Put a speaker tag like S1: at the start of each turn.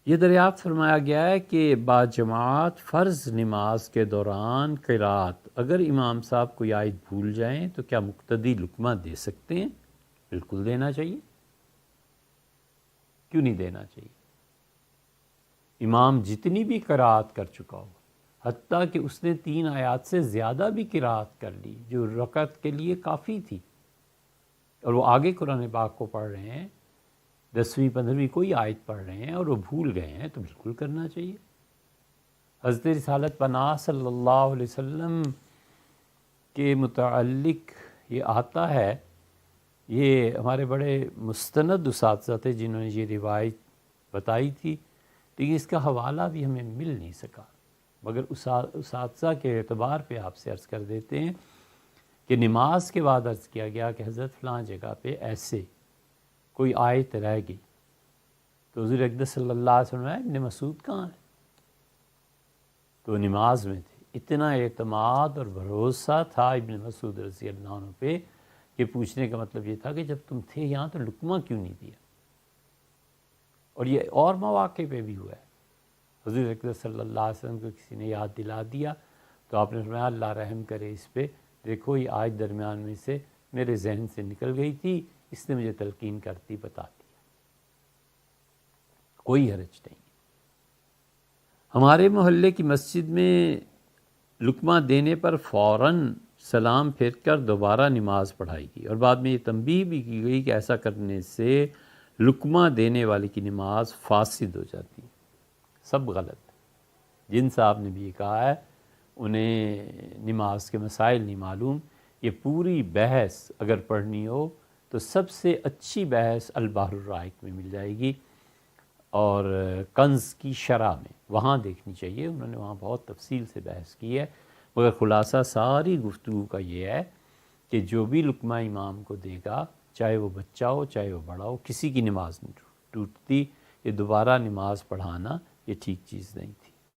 S1: یہ دریافت فرمایا گیا ہے کہ باجماعت فرض نماز کے دوران قرات اگر امام صاحب کوئی آیت بھول جائیں تو کیا مقتدی لقمہ دے سکتے ہیں؟ بالکل دینا چاہیے، کیوں نہیں دینا چاہیے؟ امام جتنی بھی قرات کر چکا ہو، حتیٰ کہ اس نے 3 آیات سے زیادہ بھی قرات کر لی جو رکعت کے لیے کافی تھی، اور وہ آگے قرآن پاک کو پڑھ رہے ہیں، 10ویں 15ویں کوئی آیت پڑھ رہے ہیں اور وہ بھول گئے ہیں، تو بالکل کرنا چاہیے۔ حضرت رسالت پناہ صلی اللہ علیہ وسلم کے متعلق یہ آتا ہے، یہ ہمارے بڑے مستند اساتذہ تھے جنہوں نے یہ روایت بتائی تھی، لیکن اس کا حوالہ بھی ہمیں مل نہیں سکا، مگر اساتذہ کے اعتبار پہ آپ سے عرض کر دیتے ہیں کہ نماز کے بعد عرض کیا گیا کہ حضرت فلاں جگہ پہ ایسے کوئی آیت رہ گئی، تو حضور اقدس صلی اللہ علیہ وسلم ابن مسعود کہاں ہے؟ تو نماز میں تھے۔ اتنا اعتماد اور بھروسہ تھا ابن مسعود رضی اللہ عنہ پہ کہ پوچھنے کا مطلب یہ تھا کہ جب تم تھے یہاں تو لقمہ کیوں نہیں دیا؟ اور یہ اور مواقع پہ بھی ہوا ہے، حضور اقدس صلی اللہ علیہ وسلم کو کسی نے یاد دلا دیا تو آپ نے فرمایا اللہ رحم کرے اس پہ، دیکھو یہ آیت درمیان میں سے میرے ذہن سے نکل گئی تھی، اس نے مجھے تلقین کرتی بتا دیا، کوئی حرج نہیں۔ ہمارے محلے کی مسجد میں لقمہ دینے پر فوراً سلام پھیر کر دوبارہ نماز پڑھائی گئی، اور بعد میں یہ تنبیہ بھی کی گئی کہ ایسا کرنے سے لقمہ دینے والے کی نماز فاسد ہو جاتی ہے۔ سب غلط ہے۔ جن صاحب نے بھی یہ کہا ہے انہیں نماز کے مسائل نہیں معلوم۔ یہ پوری بحث اگر پڑھنی ہو تو سب سے اچھی بحث البحر الرائق میں مل جائے گی، اور کنز کی شرح میں وہاں دیکھنی چاہیے، انہوں نے وہاں بہت تفصیل سے بحث کی ہے، مگر خلاصہ ساری گفتگو کا یہ ہے کہ جو بھی لقمہ امام کو دے گا، چاہے وہ بچہ ہو چاہے وہ بڑا ہو، کسی کی نماز نہیں ٹوٹتی۔ یہ دوبارہ نماز پڑھانا یہ ٹھیک چیز نہیں تھی۔